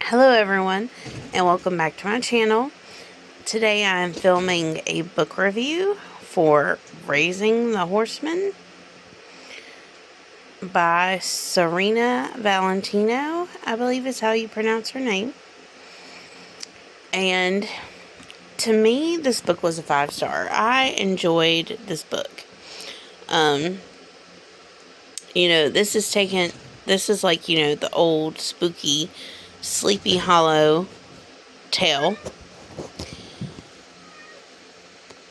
Hello everyone, and welcome back to my channel. Today I am filming a book review for Raising the Horseman by Serena Valentino, I believe is how you pronounce her name. And to me, this book was a 5-star. I enjoyed this book. This is like, the old spooky Sleepy Hollow tale.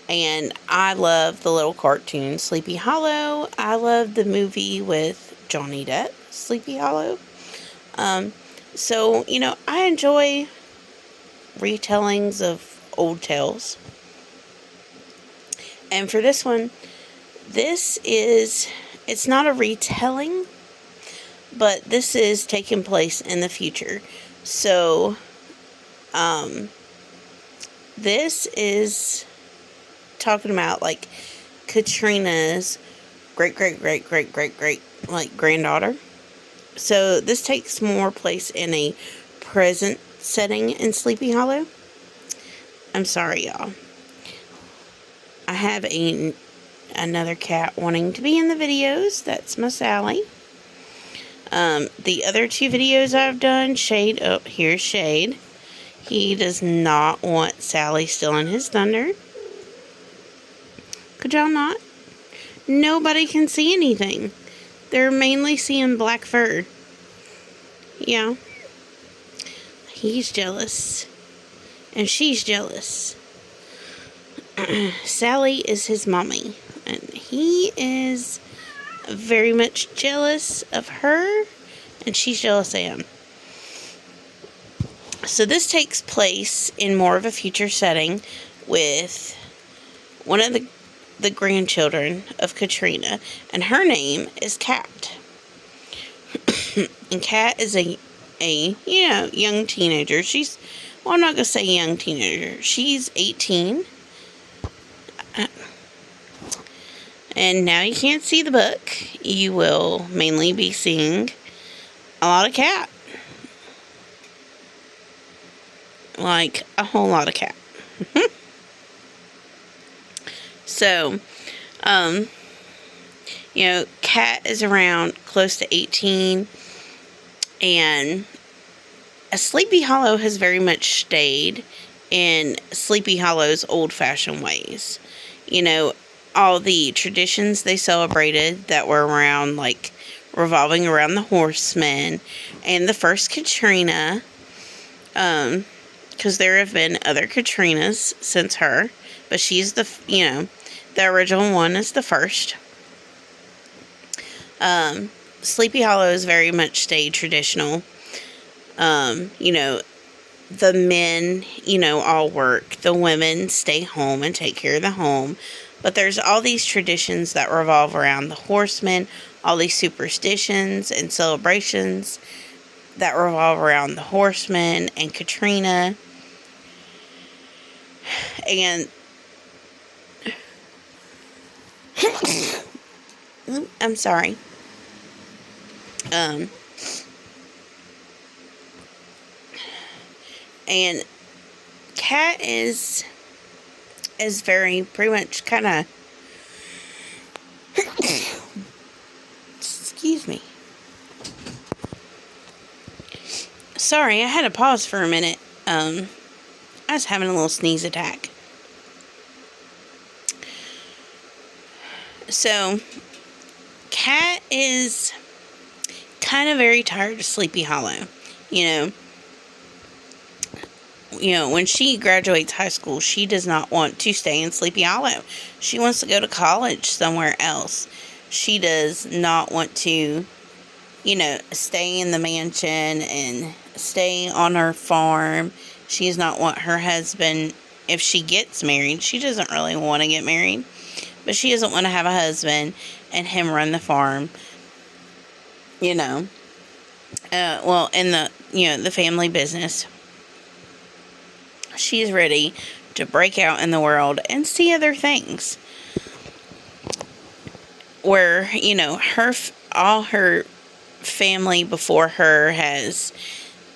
And I love the little cartoon Sleepy Hollow. I love the movie with Johnny Depp, Sleepy Hollow. I enjoy retellings of old tales. And for this one, it's not a retelling, but this is taking place in the future. So, this is talking about like Katrina's great granddaughter. So this takes more place in a present setting in Sleepy Hollow. I'm sorry, y'all. I have another cat wanting to be in the videos. That's my Sally. The other two videos I've done, here's Shade. He does not want Sally stealing his thunder. Could y'all not? Nobody can see anything. They're mainly seeing black fur. Yeah. He's jealous. And she's jealous. Sally is his mommy. And he is very much jealous of her. And she's jealous of him. So this takes place in more of a future setting with one of the grandchildren of Katrina, and her name is Kat. And Kat is a young teenager. I'm not gonna say young teenager. She's 18. And now you can't see the book. You will mainly be seeing a lot of Kat. Like a whole lot of Kat. So, Kat is around close to 18, and Sleepy Hollow has very much stayed in Sleepy Hollow's old-fashioned ways. All the traditions they celebrated that were around, like, revolving around the horsemen, and the first Katrina, because there have been other Katrinas since her, but she's the original one is the first. Sleepy Hollow has very much stayed traditional. The men, all work. The women stay home and take care of the home. But there's all these traditions that revolve around the horsemen, all these superstitions and celebrations that revolve around the horsemen and Katrina. And I'm sorry. And Kat is very pretty much kind of excuse me. Sorry, I had to pause for a minute. I was having a little sneeze attack. So, Kat is kind of very tired of Sleepy Hollow. When she graduates high school, she does not want to stay in Sleepy Hollow. She wants to go to college somewhere else. She does not want to, stay in the mansion and stay on her farm. She does not want her husband, if she gets married, she doesn't really want to get married. But she doesn't want to have a husband and him run the farm. In the family business. She's ready to break out in the world and see other things. Where, all her family before her has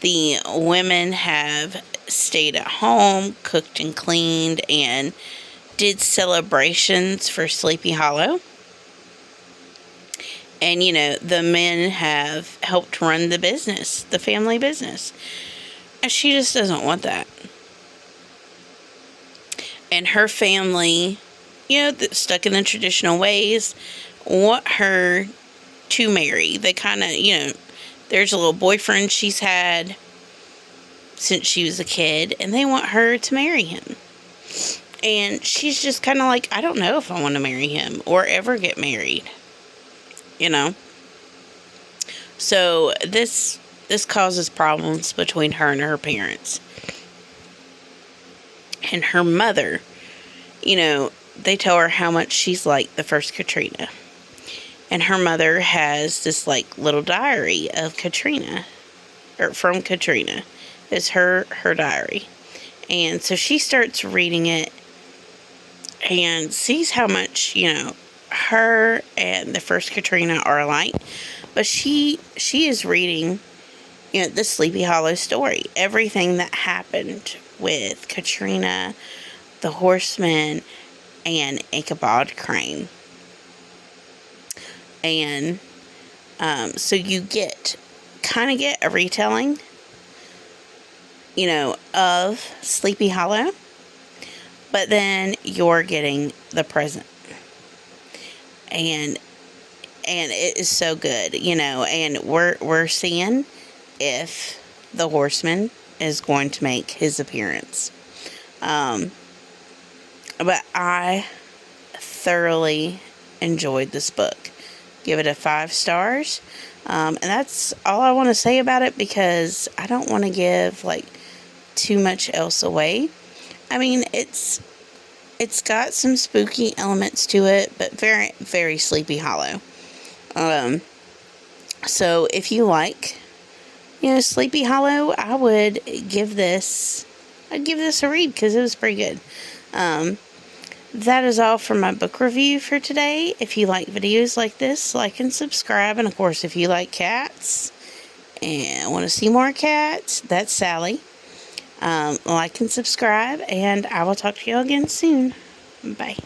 The women have stayed at home, cooked and cleaned, and did celebrations for Sleepy Hollow. And, the men have helped run the business, the family business. And she just doesn't want that. And her family, stuck in the traditional ways, want her to marry. They kind of, there's a little boyfriend she's had since she was a kid, and they want her to marry him. And she's just kind of like, I don't know if I want to marry him or ever get married. So this causes problems between her and her parents. And her mother, they tell her how much she's like the first Katrina. And her mother has this little diary of Katrina, or from Katrina. It's her diary. And so she starts reading it and sees how much, her and the first Katrina are alike. But she is reading, the Sleepy Hollow story. Everything that happened with Katrina, the Horseman, and Ichabod Crane. And so you get a retelling, of Sleepy Hollow. But then you're getting the present. And it is so good, and we're seeing if the Horseman is going to make his appearance. But I thoroughly enjoyed this book. Give it a 5 stars. And that's all I want to say about it, because I don't want to give too much else away. I mean, it's got some spooky elements to it, but very, very Sleepy Hollow. So if you like, Sleepy Hollow, I would give this a read, because it was pretty good. That is all for my book review for today. If you like videos like this, like and subscribe. And of course, if you like cats and want to see more cats, that's Sally. Like and subscribe, and I will talk to you again soon. Bye.